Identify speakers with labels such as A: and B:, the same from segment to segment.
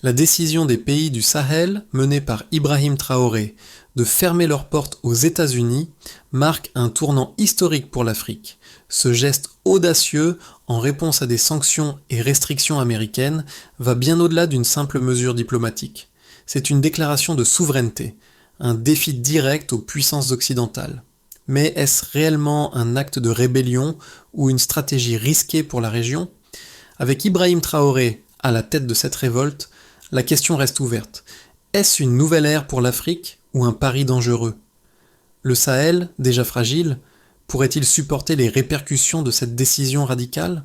A: La décision des pays du Sahel, menée par Ibrahim Traoré, de fermer leurs portes aux États-Unis, marque un tournant historique pour l'Afrique. Ce geste audacieux, en réponse à des sanctions et restrictions américaines, va bien au-delà d'une simple mesure diplomatique. C'est une déclaration de souveraineté, un défi direct aux puissances occidentales. Mais est-ce réellement un acte de rébellion ou une stratégie risquée pour la région ? Avec Ibrahim Traoré à la tête de cette révolte, la question reste ouverte. Est-ce une nouvelle ère pour l'Afrique ou un pari dangereux ? Le Sahel, déjà fragile, pourrait-il supporter les répercussions de cette décision radicale ?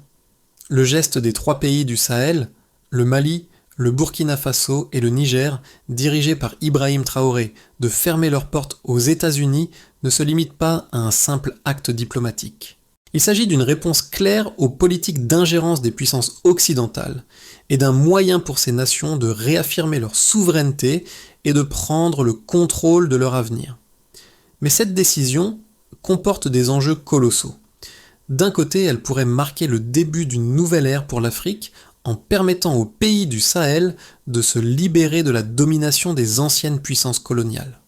A: Le geste des 3 pays du Sahel, le Mali, le Burkina Faso et le Niger, dirigés par Ibrahim Traoré, de fermer leurs portes aux États-Unis, ne se limite pas à un simple acte diplomatique. Il s'agit d'une réponse claire aux politiques d'ingérence des puissances occidentales et d'un moyen pour ces nations de réaffirmer leur souveraineté et de prendre le contrôle de leur avenir. Mais cette décision comporte des enjeux colossaux. D'un côté, elle pourrait marquer le début d'une nouvelle ère pour l'Afrique en permettant aux pays du Sahel de se libérer de la domination des anciennes puissances coloniales.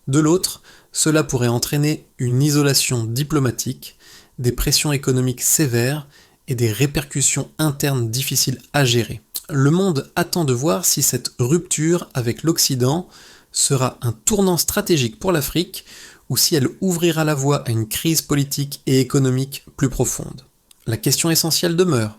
A: De l'autre, cela pourrait entraîner une isolation diplomatique, des pressions économiques sévères et des répercussions internes difficiles à gérer. Le monde attend de voir si cette rupture avec l'Occident sera un tournant stratégique pour l'Afrique ou si elle ouvrira la voie à une crise politique et économique plus profonde. La question essentielle demeure.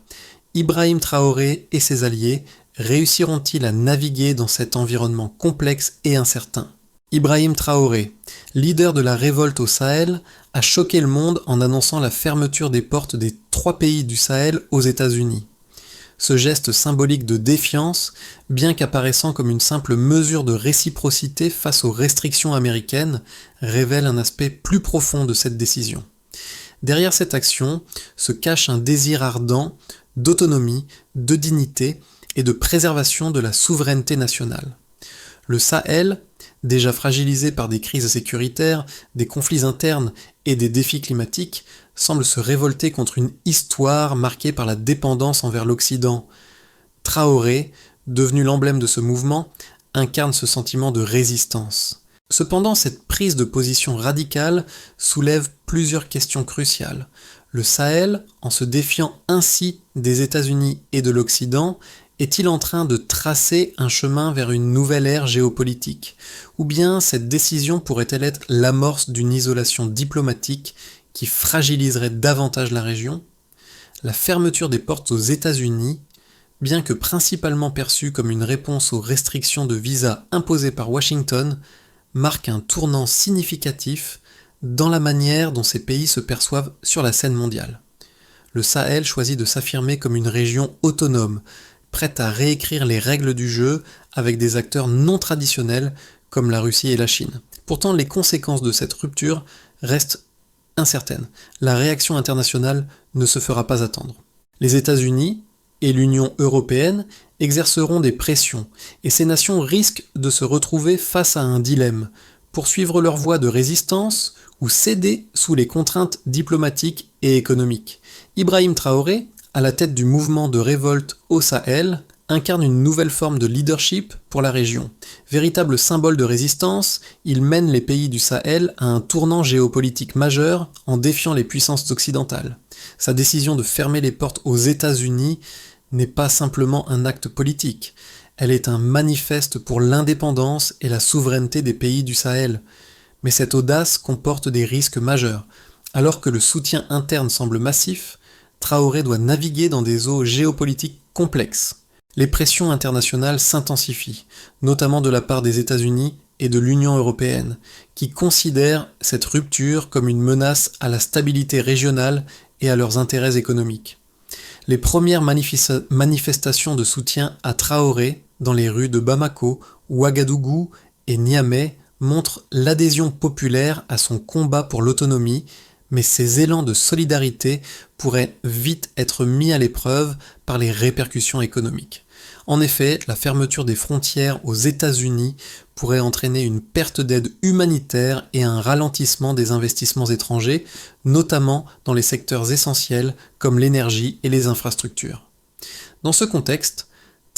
A: Ibrahim Traoré et ses alliés réussiront-ils à naviguer dans cet environnement complexe et incertain ? Ibrahim Traoré, leader de la révolte au Sahel, a choqué le monde en annonçant la fermeture des portes des 3 pays du Sahel aux États-Unis. Ce geste symbolique de défiance, bien qu'apparaissant comme une simple mesure de réciprocité face aux restrictions américaines, révèle un aspect plus profond de cette décision. Derrière cette action se cache un désir ardent d'autonomie, de dignité et de préservation de la souveraineté nationale. Le Sahel, déjà fragilisé par des crises sécuritaires, des conflits internes et des défis climatiques, semble se révolter contre une histoire marquée par la dépendance envers l'Occident. Traoré, devenu l'emblème de ce mouvement, incarne ce sentiment de résistance. Cependant, cette prise de position radicale soulève plusieurs questions cruciales. Le Sahel, en se défiant ainsi des États-Unis et de l'Occident, est-il en train de tracer un chemin vers une nouvelle ère géopolitique ? Ou bien cette décision pourrait-elle être l'amorce d'une isolation diplomatique qui fragiliserait davantage la région ? La fermeture des portes aux États-Unis, bien que principalement perçue comme une réponse aux restrictions de visa imposées par Washington, marque un tournant significatif dans la manière dont ces pays se perçoivent sur la scène mondiale. Le Sahel choisit de s'affirmer comme une région autonome, prête à réécrire les règles du jeu avec des acteurs non traditionnels comme la Russie et la Chine. Pourtant, les conséquences de cette rupture restent incertaines. La réaction internationale ne se fera pas attendre. Les États-Unis et l'Union européenne exerceront des pressions, et ces nations risquent de se retrouver face à un dilemme, poursuivre leur voie de résistance ou céder sous les contraintes diplomatiques et économiques. Ibrahim Traoré, à la tête du mouvement de révolte au Sahel, incarne une nouvelle forme de leadership pour la région. Véritable symbole de résistance, il mène les pays du Sahel à un tournant géopolitique majeur en défiant les puissances occidentales. Sa décision de fermer les portes aux États-Unis n'est pas simplement un acte politique, elle est un manifeste pour l'indépendance et la souveraineté des pays du Sahel. Mais cette audace comporte des risques majeurs. Alors que le soutien interne semble massif, Traoré doit naviguer dans des eaux géopolitiques complexes. Les pressions internationales s'intensifient, notamment de la part des États-Unis et de l'Union européenne, qui considèrent cette rupture comme une menace à la stabilité régionale et à leurs intérêts économiques. Les premières manifestations de soutien à Traoré dans les rues de Bamako, Ouagadougou et Niamey montrent l'adhésion populaire à son combat pour l'autonomie, mais ces élans de solidarité pourraient vite être mis à l'épreuve par les répercussions économiques. En effet, la fermeture des frontières aux États-Unis pourrait entraîner une perte d'aide humanitaire et un ralentissement des investissements étrangers, notamment dans les secteurs essentiels comme l'énergie et les infrastructures. Dans ce contexte,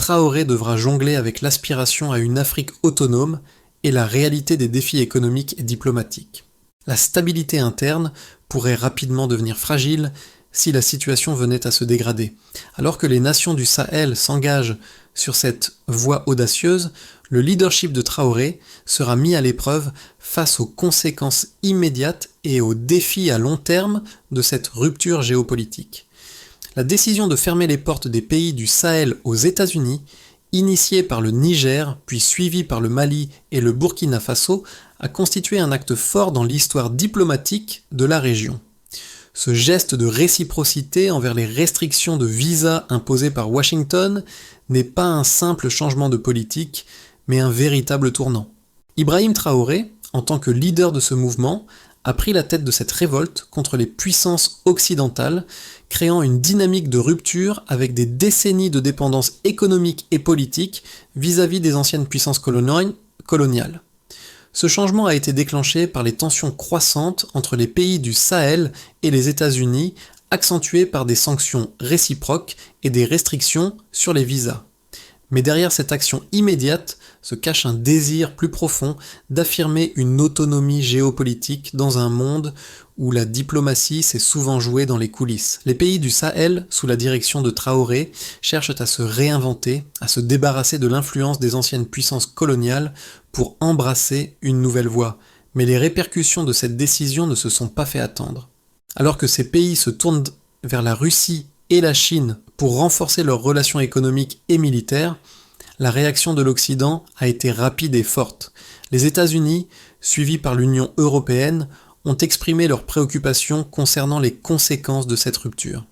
A: Traoré devra jongler avec l'aspiration à une Afrique autonome et la réalité des défis économiques et diplomatiques. La stabilité interne pourrait rapidement devenir fragile si la situation venait à se dégrader. Alors que les nations du Sahel s'engagent sur cette voie audacieuse, le leadership de Traoré sera mis à l'épreuve face aux conséquences immédiates et aux défis à long terme de cette rupture géopolitique. La décision de fermer les portes des pays du Sahel aux États-Unis, initiée par le Niger, puis suivie par le Mali et le Burkina Faso, a constitué un acte fort dans l'histoire diplomatique de la région. Ce geste de réciprocité envers les restrictions de visa imposées par Washington n'est pas un simple changement de politique, mais un véritable tournant. Ibrahim Traoré, en tant que leader de ce mouvement, a pris la tête de cette révolte contre les puissances occidentales, créant une dynamique de rupture avec des décennies de dépendance économique et politique vis-à-vis des anciennes puissances coloniales. Ce changement a été déclenché par les tensions croissantes entre les pays du Sahel et les États-Unis, accentuées par des sanctions réciproques et des restrictions sur les visas. Mais derrière cette action immédiate se cache un désir plus profond d'affirmer une autonomie géopolitique dans un monde où la diplomatie s'est souvent jouée dans les coulisses. Les pays du Sahel, sous la direction de Traoré, cherchent à se réinventer, à se débarrasser de l'influence des anciennes puissances coloniales pour embrasser une nouvelle voie. Mais les répercussions de cette décision ne se sont pas fait attendre. Alors que ces pays se tournent vers la Russie et la Chine pour renforcer leurs relations économiques et militaires, la réaction de l'Occident a été rapide et forte. Les États-Unis, suivis par l'Union européenne, ont exprimé leurs préoccupations concernant les conséquences de cette rupture.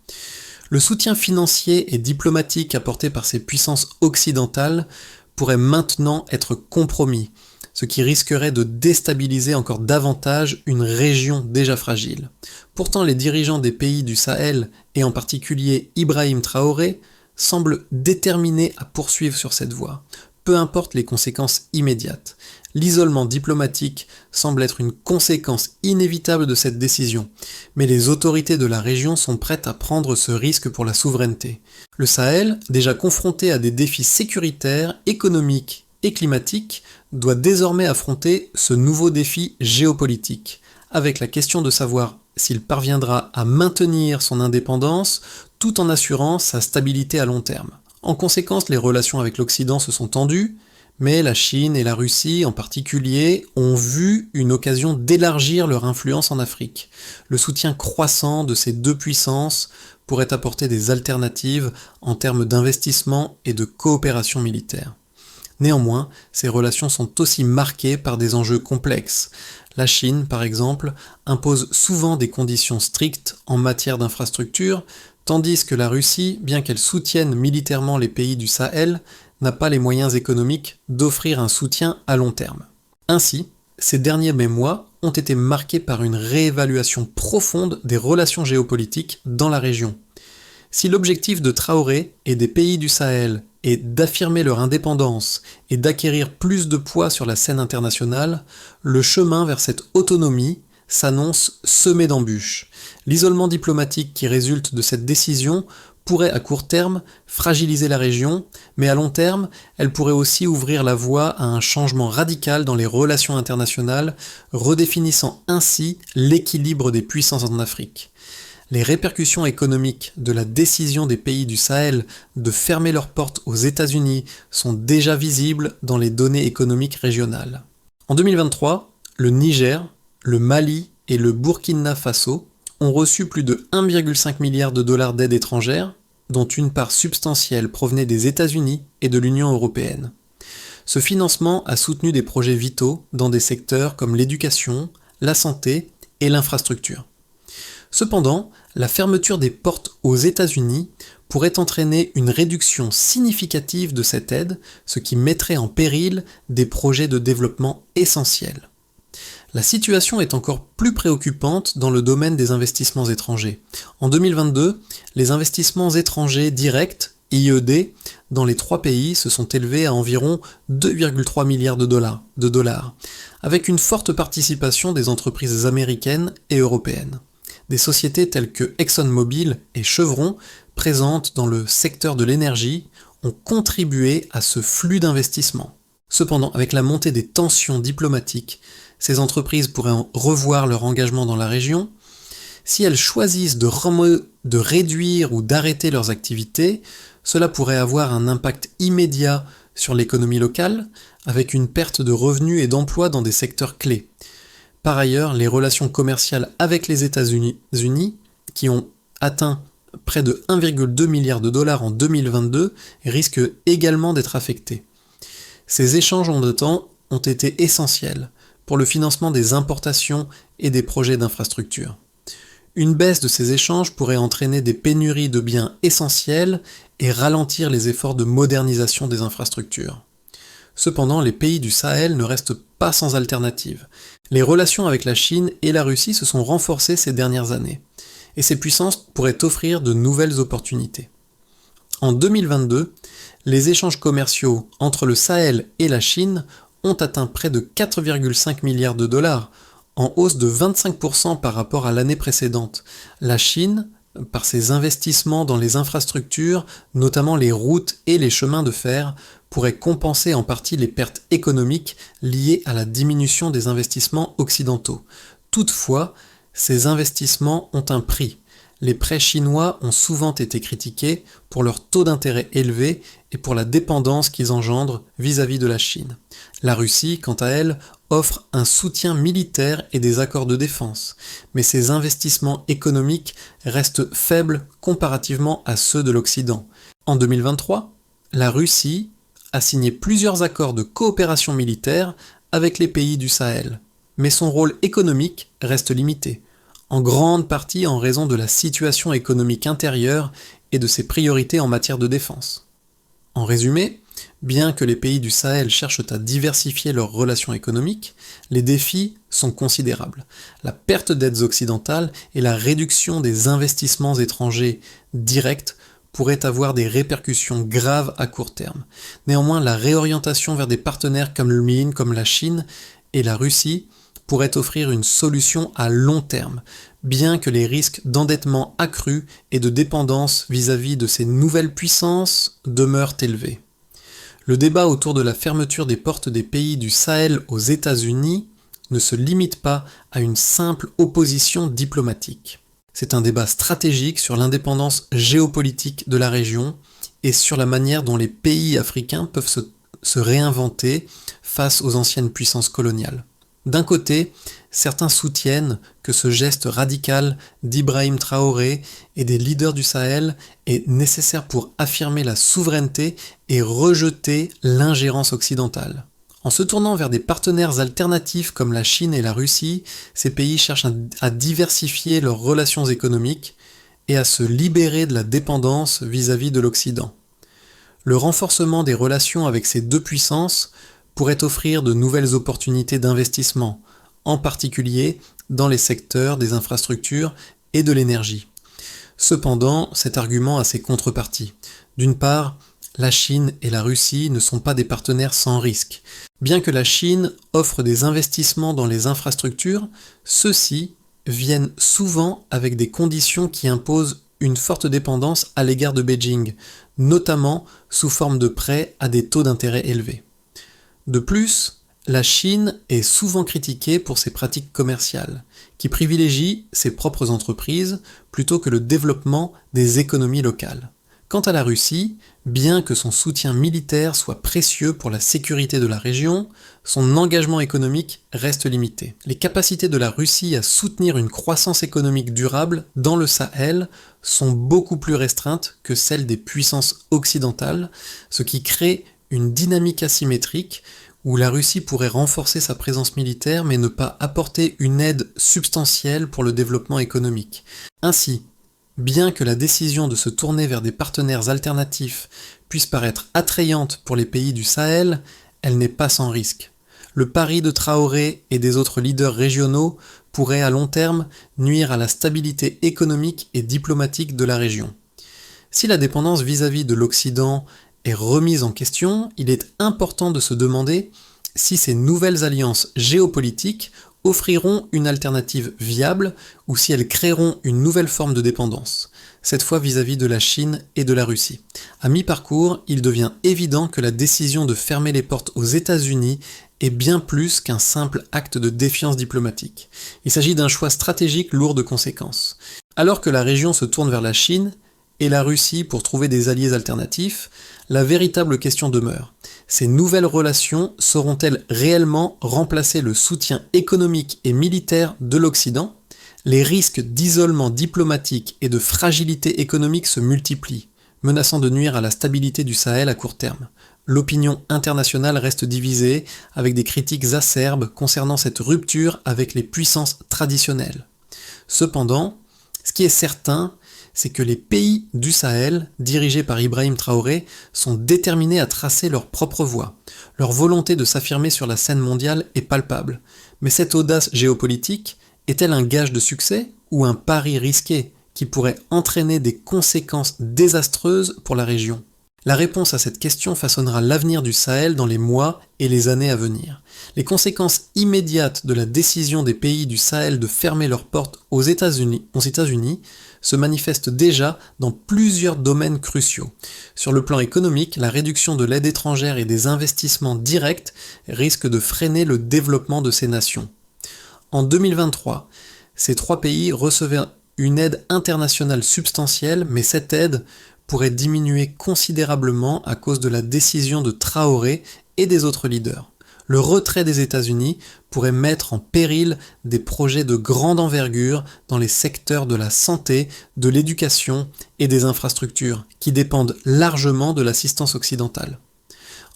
A: Le soutien financier et diplomatique apporté par ces puissances occidentales pourrait maintenant être compromis, ce qui risquerait de déstabiliser encore davantage une région déjà fragile. Pourtant, les dirigeants des pays du Sahel, et en particulier Ibrahim Traoré, semblent déterminés à poursuivre sur cette voie, peu importe les conséquences immédiates. L'isolement diplomatique semble être une conséquence inévitable de cette décision, mais les autorités de la région sont prêtes à prendre ce risque pour la souveraineté. Le Sahel, déjà confronté à des défis sécuritaires, économiques et climatiques, doit désormais affronter ce nouveau défi géopolitique, avec la question de savoir s'il parviendra à maintenir son indépendance tout en assurant sa stabilité à long terme. En conséquence, les relations avec l'Occident se sont tendues, mais la Chine et la Russie en particulier ont vu une occasion d'élargir leur influence en Afrique. Le soutien croissant de ces deux puissances pourrait apporter des alternatives en termes d'investissement et de coopération militaire. Néanmoins, ces relations sont aussi marquées par des enjeux complexes. La Chine, par exemple, impose souvent des conditions strictes en matière d'infrastructure, tandis que la Russie, bien qu'elle soutienne militairement les pays du Sahel, n'a pas les moyens économiques d'offrir un soutien à long terme. Ainsi, ces derniers mois ont été marqués par une réévaluation profonde des relations géopolitiques dans la région. Si l'objectif de Traoré et des pays du Sahel est d'affirmer leur indépendance et d'acquérir plus de poids sur la scène internationale, le chemin vers cette autonomie s'annonce semé d'embûches. L'isolement diplomatique qui résulte de cette décision pourrait à court terme fragiliser la région, mais à long terme, elle pourrait aussi ouvrir la voie à un changement radical dans les relations internationales, redéfinissant ainsi l'équilibre des puissances en Afrique. Les répercussions économiques de la décision des pays du Sahel de fermer leurs portes aux États-Unis sont déjà visibles dans les données économiques régionales. En 2023, le Niger, le Mali et le Burkina Faso ont reçu plus de 1,5 milliard de dollars d'aide étrangère, dont une part substantielle provenait des États-Unis et de l'Union européenne. Ce financement a soutenu des projets vitaux dans des secteurs comme l'éducation, la santé et l'infrastructure. Cependant, la fermeture des portes aux États-Unis pourrait entraîner une réduction significative de cette aide, ce qui mettrait en péril des projets de développement essentiels. La situation est encore plus préoccupante dans le domaine des investissements étrangers. En 2022, les investissements étrangers directs, IED, dans les trois pays se sont élevés à environ 2,3 milliards de dollars, avec une forte participation des entreprises américaines et européennes. Des sociétés telles que ExxonMobil et Chevron, présentes dans le secteur de l'énergie, ont contribué à ce flux d'investissement. Cependant, avec la montée des tensions diplomatiques, ces entreprises pourraient revoir leur engagement dans la région. Si elles choisissent de réduire ou d'arrêter leurs activités, cela pourrait avoir un impact immédiat sur l'économie locale, avec une perte de revenus et d'emplois dans des secteurs clés. Par ailleurs, les relations commerciales avec les États-Unis, qui ont atteint près de 1,2 milliard de dollars en 2022, risquent également d'être affectées. Ces échanges ont été essentiels pour le financement des importations et des projets d'infrastructure. Une baisse de ces échanges pourrait entraîner des pénuries de biens essentiels et ralentir les efforts de modernisation des infrastructures. Cependant, les pays du Sahel ne restent pas sans alternative. Les relations avec la Chine et la Russie se sont renforcées ces dernières années, et ces puissances pourraient offrir de nouvelles opportunités. En 2022, les échanges commerciaux entre le Sahel et la Chine ont atteint près de 4,5 milliards de dollars, en hausse de 25% par rapport à l'année précédente. La Chine, par ses investissements dans les infrastructures, notamment les routes et les chemins de fer, pourrait compenser en partie les pertes économiques liées à la diminution des investissements occidentaux. Toutefois, ces investissements ont un prix. Les prêts chinois ont souvent été critiqués pour leur taux d'intérêt élevé et pour la dépendance qu'ils engendrent vis-à-vis de la Chine. La Russie, quant à elle, offre un soutien militaire et des accords de défense, mais ces investissements économiques restent faibles comparativement à ceux de l'Occident. En 2023, la Russie a signé plusieurs accords de coopération militaire avec les pays du Sahel, mais son rôle économique reste limité, en grande partie en raison de la situation économique intérieure et de ses priorités en matière de défense. En résumé, bien que les pays du Sahel cherchent à diversifier leurs relations économiques, les défis sont considérables. La perte d'aides occidentales et la réduction des investissements étrangers directs pourraient avoir des répercussions graves à court terme. Néanmoins, la réorientation vers des partenaires comme la Chine et la Russie pourrait offrir une solution à long terme, bien que les risques d'endettement accru et de dépendance vis-à-vis de ces nouvelles puissances demeurent élevés. Le débat autour de la fermeture des portes des pays du Sahel aux États-Unis ne se limite pas à une simple opposition diplomatique. C'est un débat stratégique sur l'indépendance géopolitique de la région et sur la manière dont les pays africains peuvent se réinventer face aux anciennes puissances coloniales. D'un côté, certains soutiennent que ce geste radical d'Ibrahim Traoré et des leaders du Sahel est nécessaire pour affirmer la souveraineté et rejeter l'ingérence occidentale. En se tournant vers des partenaires alternatifs comme la Chine et la Russie, ces pays cherchent à diversifier leurs relations économiques et à se libérer de la dépendance vis-à-vis de l'Occident. Le renforcement des relations avec ces deux puissances pourrait offrir de nouvelles opportunités d'investissement, en particulier dans les secteurs des infrastructures et de l'énergie. Cependant, cet argument a ses contreparties. D'une part, la Chine et la Russie ne sont pas des partenaires sans risque. Bien que la Chine offre des investissements dans les infrastructures, ceux-ci viennent souvent avec des conditions qui imposent une forte dépendance à l'égard de Beijing, notamment sous forme de prêts à des taux d'intérêt élevés. De plus, la Chine est souvent critiquée pour ses pratiques commerciales, qui privilégient ses propres entreprises plutôt que le développement des économies locales. Quant à la Russie, bien que son soutien militaire soit précieux pour la sécurité de la région, son engagement économique reste limité. Les capacités de la Russie à soutenir une croissance économique durable dans le Sahel sont beaucoup plus restreintes que celles des puissances occidentales, ce qui crée une dynamique asymétrique où la Russie pourrait renforcer sa présence militaire mais ne pas apporter une aide substantielle pour le développement économique. Ainsi, bien que la décision de se tourner vers des partenaires alternatifs puisse paraître attrayante pour les pays du Sahel, elle n'est pas sans risque. Le pari de Traoré et des autres leaders régionaux pourrait à long terme nuire à la stabilité économique et diplomatique de la région. Si la dépendance vis-à-vis de l'Occident est remise en question, il est important de se demander si ces nouvelles alliances géopolitiques offriront une alternative viable ou si elles créeront une nouvelle forme de dépendance, cette fois vis-à-vis de la Chine et de la Russie. À mi-parcours, il devient évident que la décision de fermer les portes aux États-Unis est bien plus qu'un simple acte de défiance diplomatique. Il s'agit d'un choix stratégique lourd de conséquences. Alors que la région se tourne vers la Chine et la Russie pour trouver des alliés alternatifs, la véritable question demeure. Ces nouvelles relations sauront-elles réellement remplacer le soutien économique et militaire de l'Occident ? Les risques d'isolement diplomatique et de fragilité économique se multiplient, menaçant de nuire à la stabilité du Sahel à court terme. L'opinion internationale reste divisée, avec des critiques acerbes concernant cette rupture avec les puissances traditionnelles. Cependant, ce qui est certain, c'est que les pays du Sahel, dirigés par Ibrahim Traoré, sont déterminés à tracer leur propre voie. Leur volonté de s'affirmer sur la scène mondiale est palpable. Mais cette audace géopolitique est-elle un gage de succès ou un pari risqué qui pourrait entraîner des conséquences désastreuses pour la région ? La réponse à cette question façonnera l'avenir du Sahel dans les mois et les années à venir. Les conséquences immédiates de la décision des pays du Sahel de fermer leurs portes aux États-Unis se manifestent déjà dans plusieurs domaines cruciaux. Sur le plan économique, la réduction de l'aide étrangère et des investissements directs risque de freiner le développement de ces nations. En 2023, ces trois pays recevaient une aide internationale substantielle, mais cette aide pourrait diminuer considérablement à cause de la décision de Traoré et des autres leaders. Le retrait des États-Unis pourrait mettre en péril des projets de grande envergure dans les secteurs de la santé, de l'éducation et des infrastructures, qui dépendent largement de l'assistance occidentale.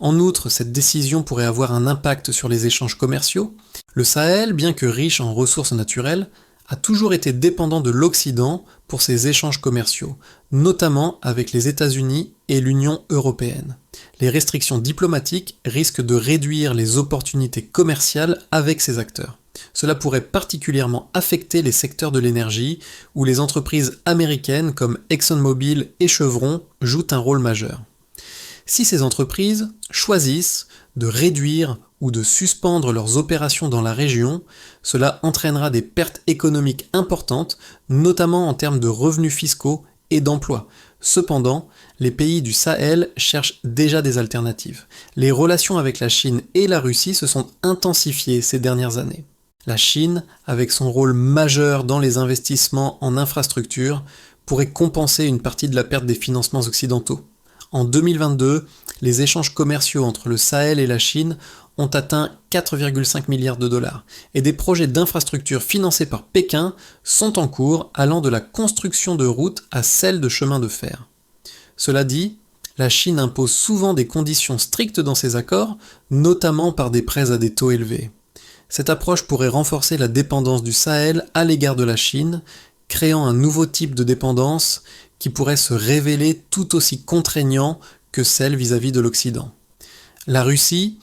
A: En outre, cette décision pourrait avoir un impact sur les échanges commerciaux. Le Sahel, bien que riche en ressources naturelles, a toujours été dépendant de l'Occident pour ses échanges commerciaux, notamment avec les États-Unis et l'Union européenne. Les restrictions diplomatiques risquent de réduire les opportunités commerciales avec ces acteurs. Cela pourrait particulièrement affecter les secteurs de l'énergie, où les entreprises américaines comme ExxonMobil et Chevron jouent un rôle majeur. Si ces entreprises choisissent de réduire ou de suspendre leurs opérations dans la région, cela entraînera des pertes économiques importantes, notamment en termes de revenus fiscaux et d'emplois. Cependant, les pays du Sahel cherchent déjà des alternatives. Les relations avec la Chine et la Russie se sont intensifiées ces dernières années. La Chine, avec son rôle majeur dans les investissements en infrastructures, pourrait compenser une partie de la perte des financements occidentaux. En 2022, les échanges commerciaux entre le Sahel et la Chine ont atteint 4,5 milliards de dollars et des projets d'infrastructures financés par Pékin sont en cours, allant de la construction de routes à celle de chemins de fer. Cela dit, la Chine impose souvent des conditions strictes dans ses accords, notamment par des prêts à des taux élevés. Cette approche pourrait renforcer la dépendance du Sahel à l'égard de la Chine, créant un nouveau type de dépendance qui pourrait se révéler tout aussi contraignant que celle vis-à-vis de l'Occident. La Russie,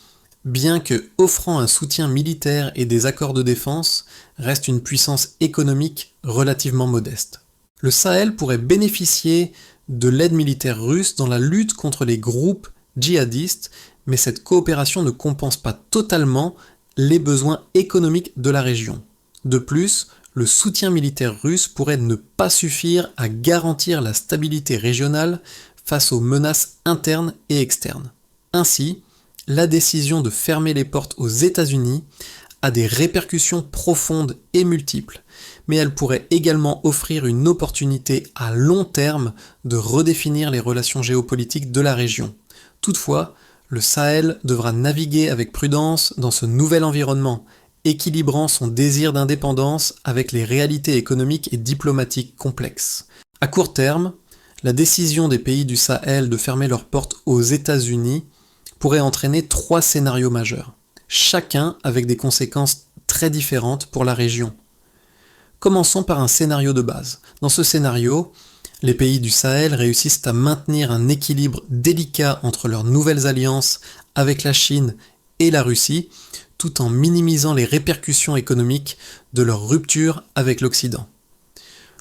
A: bien que offrant un soutien militaire et des accords de défense, reste une puissance économique relativement modeste. Le Sahel pourrait bénéficier de l'aide militaire russe dans la lutte contre les groupes djihadistes, mais cette coopération ne compense pas totalement les besoins économiques de la région. De plus, le soutien militaire russe pourrait ne pas suffire à garantir la stabilité régionale face aux menaces internes et externes. Ainsi, la décision de fermer les portes aux États-Unis a des répercussions profondes et multiples, mais elle pourrait également offrir une opportunité à long terme de redéfinir les relations géopolitiques de la région. Toutefois, le Sahel devra naviguer avec prudence dans ce nouvel environnement, équilibrant son désir d'indépendance avec les réalités économiques et diplomatiques complexes. À court terme, la décision des pays du Sahel de fermer leurs portes aux États-Unis pourrait entraîner 3 scénarios majeurs, chacun avec des conséquences très différentes pour la région. Commençons par un scénario de base. Dans ce scénario, les pays du Sahel réussissent à maintenir un équilibre délicat entre leurs nouvelles alliances avec la Chine et la Russie, tout en minimisant les répercussions économiques de leur rupture avec l'Occident.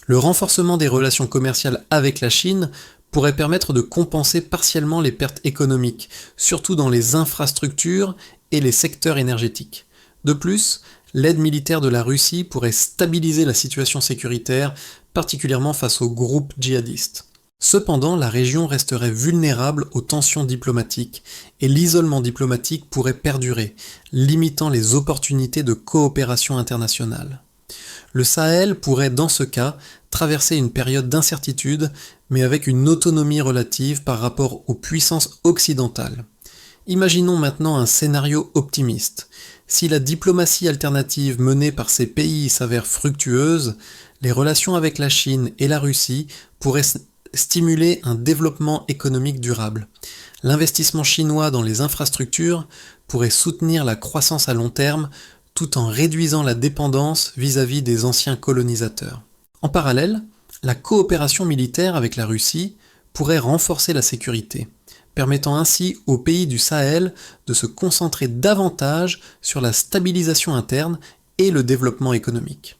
A: Le renforcement des relations commerciales avec la Chine pourrait permettre de compenser partiellement les pertes économiques, surtout dans les infrastructures et les secteurs énergétiques. De plus, l'aide militaire de la Russie pourrait stabiliser la situation sécuritaire, particulièrement face aux groupes djihadistes. Cependant, la région resterait vulnérable aux tensions diplomatiques et l'isolement diplomatique pourrait perdurer, limitant les opportunités de coopération internationale. Le Sahel pourrait, dans ce cas, traverser une période d'incertitude, mais avec une autonomie relative par rapport aux puissances occidentales. Imaginons maintenant un scénario optimiste. Si la diplomatie alternative menée par ces pays s'avère fructueuse, les relations avec la Chine et la Russie pourraient stimuler un développement économique durable. L'investissement chinois dans les infrastructures pourrait soutenir la croissance à long terme tout en réduisant la dépendance vis-à-vis des anciens colonisateurs. En parallèle, la coopération militaire avec la Russie pourrait renforcer la sécurité, permettant ainsi aux pays du Sahel de se concentrer davantage sur la stabilisation interne et le développement économique.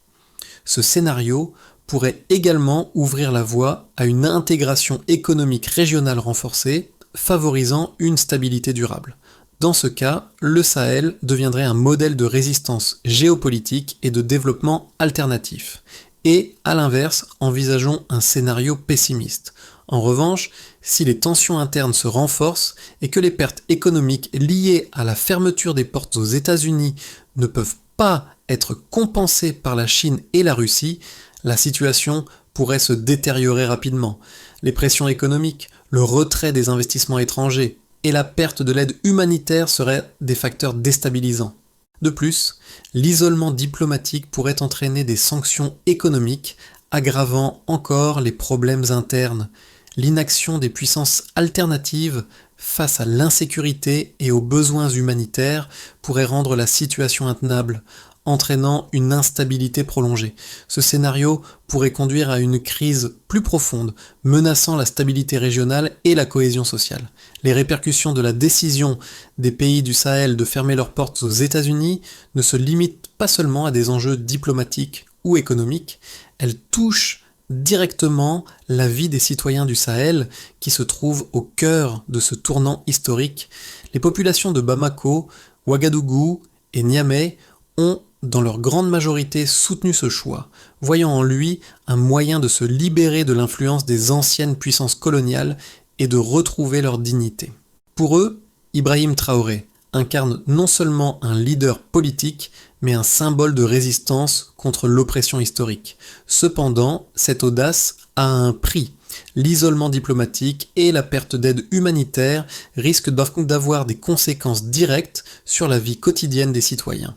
A: Ce scénario pourrait également ouvrir la voie à une intégration économique régionale renforcée, favorisant une stabilité durable. Dans ce cas, le Sahel deviendrait un modèle de résistance géopolitique et de développement alternatif. Et, à l'inverse, envisageons un scénario pessimiste. En revanche, si les tensions internes se renforcent et que les pertes économiques liées à la fermeture des portes aux États-Unis ne peuvent pas être compensées par la Chine et la Russie, la situation pourrait se détériorer rapidement. Les pressions économiques, le retrait des investissements étrangers et la perte de l'aide humanitaire seraient des facteurs déstabilisants. De plus, l'isolement diplomatique pourrait entraîner des sanctions économiques, aggravant encore les problèmes internes. L'inaction des puissances alternatives face à l'insécurité et aux besoins humanitaires pourrait rendre la situation intenable, entraînant une instabilité prolongée. Ce scénario pourrait conduire à une crise plus profonde, menaçant la stabilité régionale et la cohésion sociale. Les répercussions de la décision des pays du Sahel de fermer leurs portes aux États-Unis ne se limitent pas seulement à des enjeux diplomatiques ou économiques, elles touchent directement la vie des citoyens du Sahel qui se trouvent au cœur de ce tournant historique. Les populations de Bamako, Ouagadougou et Niamey ont dans leur grande majorité soutenu ce choix, voyant en lui un moyen de se libérer de l'influence des anciennes puissances coloniales et de retrouver leur dignité. Pour eux, Ibrahim Traoré incarne non seulement un leader politique, mais un symbole de résistance contre l'oppression historique. Cependant, cette audace a un prix. L'isolement diplomatique et la perte d'aide humanitaire risquent d'avoir des conséquences directes sur la vie quotidienne des citoyens.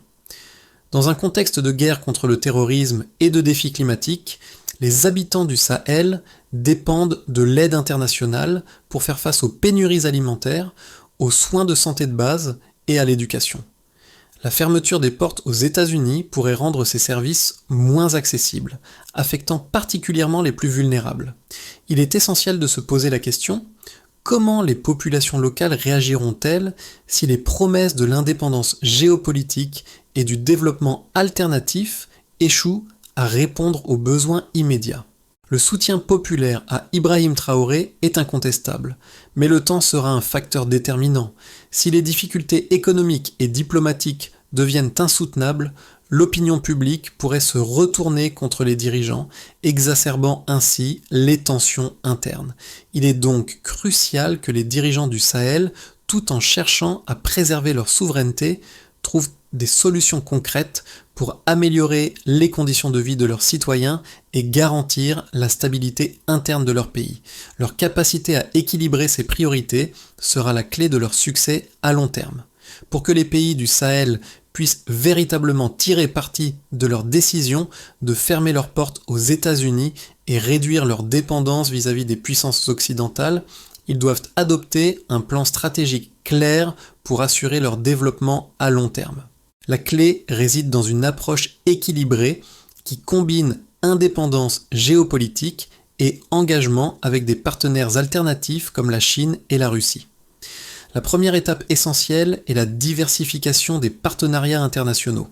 A: Dans un contexte de guerre contre le terrorisme et de défis climatiques, les habitants du Sahel dépendent de l'aide internationale pour faire face aux pénuries alimentaires, aux soins de santé de base et à l'éducation. La fermeture des portes aux États-Unis pourrait rendre ces services moins accessibles, affectant particulièrement les plus vulnérables. Il est essentiel de se poser la question: comment les populations locales réagiront-elles si les promesses de l'indépendance géopolitique et du développement alternatif échouent à répondre aux besoins immédiats? Le soutien populaire à Ibrahim Traoré est incontestable, mais le temps sera un facteur déterminant. Si les difficultés économiques et diplomatiques deviennent insoutenables, l'opinion publique pourrait se retourner contre les dirigeants, exacerbant ainsi les tensions internes. Il est donc crucial que les dirigeants du Sahel, tout en cherchant à préserver leur souveraineté, trouvent des solutions concrètes pour améliorer les conditions de vie de leurs citoyens et garantir la stabilité interne de leur pays. Leur capacité à équilibrer ces priorités sera la clé de leur succès à long terme. Pour que les pays du Sahel puissent véritablement tirer parti de leur décision de fermer leurs portes aux États-Unis et réduire leur dépendance vis-à-vis des puissances occidentales, ils doivent adopter un plan stratégique clair pour assurer leur développement à long terme. La clé réside dans une approche équilibrée qui combine indépendance géopolitique et engagement avec des partenaires alternatifs comme la Chine et la Russie. La première étape essentielle est la diversification des partenariats internationaux.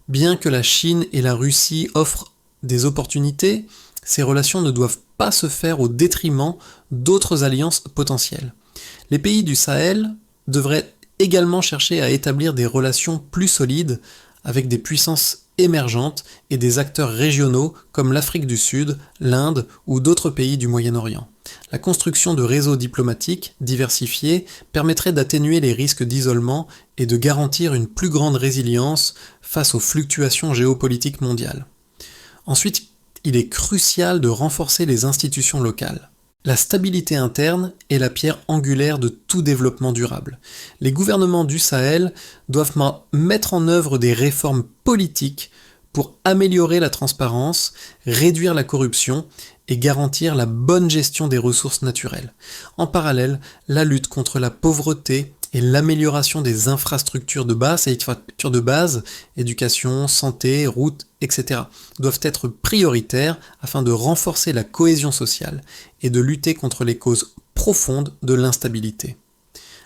A: Bien que la Chine et la Russie offrent des opportunités, ces relations ne doivent pas se faire au détriment d'autres alliances potentielles. Les pays du Sahel devraient également chercher à établir des relations plus solides avec des puissances émergentes et des acteurs régionaux comme l'Afrique du Sud, l'Inde ou d'autres pays du Moyen-Orient. La construction de réseaux diplomatiques diversifiés permettrait d'atténuer les risques d'isolement et de garantir une plus grande résilience face aux fluctuations géopolitiques mondiales. Ensuite, il est crucial de renforcer les institutions locales. La stabilité interne est la pierre angulaire de tout développement durable. Les gouvernements du Sahel doivent mettre en œuvre des réformes politiques pour améliorer la transparence, réduire la corruption et garantir la bonne gestion des ressources naturelles. En parallèle, la lutte contre la pauvreté et l'amélioration des infrastructures de base, éducation, santé, routes, etc., doivent être prioritaires afin de renforcer la cohésion sociale et de lutter contre les causes profondes de l'instabilité.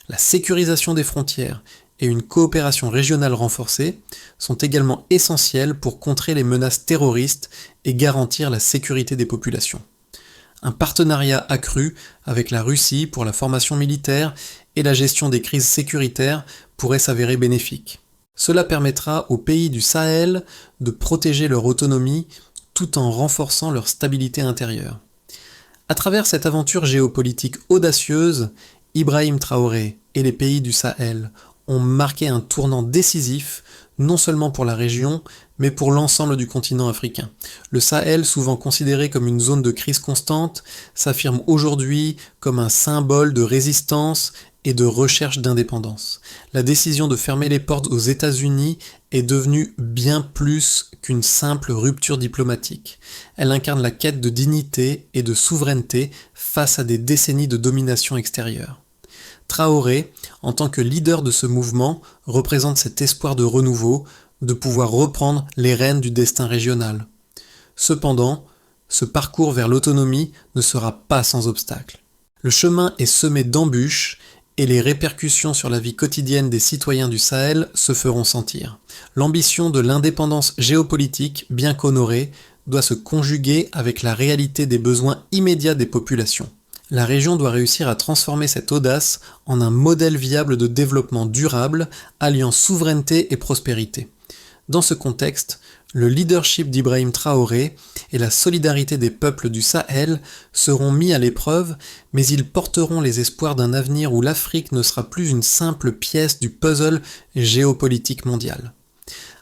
A: La sécurisation des frontières et une coopération régionale renforcée sont également essentielles pour contrer les menaces terroristes et garantir la sécurité des populations. Un partenariat accru avec la Russie pour la formation militaire et la gestion des crises sécuritaires pourrait s'avérer bénéfique. Cela permettra aux pays du Sahel de protéger leur autonomie tout en renforçant leur stabilité intérieure. À travers cette aventure géopolitique audacieuse, Ibrahim Traoré et les pays du Sahel ont marqué un tournant décisif, non seulement pour la région, mais pour l'ensemble du continent africain. Le Sahel, souvent considéré comme une zone de crise constante, s'affirme aujourd'hui comme un symbole de résistance et de recherche d'indépendance. La décision de fermer les portes aux États-Unis est devenue bien plus qu'une simple rupture diplomatique. Elle incarne la quête de dignité et de souveraineté face à des décennies de domination extérieure. Traoré, en tant que leader de ce mouvement, représente cet espoir de renouveau, de pouvoir reprendre les rênes du destin régional. Cependant, ce parcours vers l'autonomie ne sera pas sans obstacle. Le chemin est semé d'embûches et les répercussions sur la vie quotidienne des citoyens du Sahel se feront sentir. L'ambition de l'indépendance géopolitique, bien qu'honorée, doit se conjuguer avec la réalité des besoins immédiats des populations. La région doit réussir à transformer cette audace en un modèle viable de développement durable, alliant souveraineté et prospérité. Dans ce contexte, le leadership d'Ibrahim Traoré et la solidarité des peuples du Sahel seront mis à l'épreuve, mais ils porteront les espoirs d'un avenir où l'Afrique ne sera plus une simple pièce du puzzle géopolitique mondial.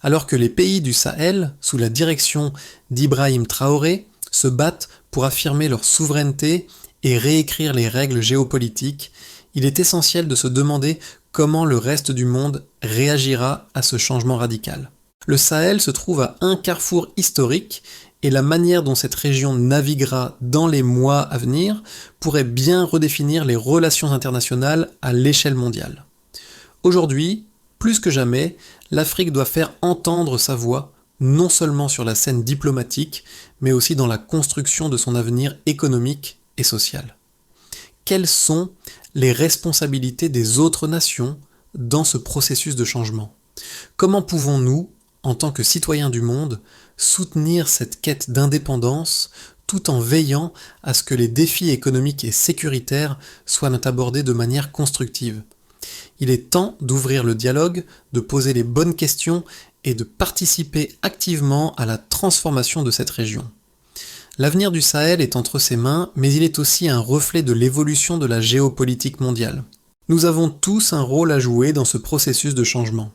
A: Alors que les pays du Sahel, sous la direction d'Ibrahim Traoré, se battent pour affirmer leur souveraineté et réécrire les règles géopolitiques, il est essentiel de se demander comment le reste du monde réagira à ce changement radical. Le Sahel se trouve à un carrefour historique et la manière dont cette région naviguera dans les mois à venir pourrait bien redéfinir les relations internationales à l'échelle mondiale. Aujourd'hui, plus que jamais, l'Afrique doit faire entendre sa voix, non seulement sur la scène diplomatique, mais aussi dans la construction de son avenir économique et social. Quelles sont les responsabilités des autres nations dans ce processus de changement ? Comment pouvons-nous, en tant que citoyens du monde, soutenir cette quête d'indépendance tout en veillant à ce que les défis économiques et sécuritaires soient abordés de manière constructive ? Il est temps d'ouvrir le dialogue, de poser les bonnes questions et de participer activement à la transformation de cette région. L'avenir du Sahel est entre ses mains, mais il est aussi un reflet de l'évolution de la géopolitique mondiale. Nous avons tous un rôle à jouer dans ce processus de changement.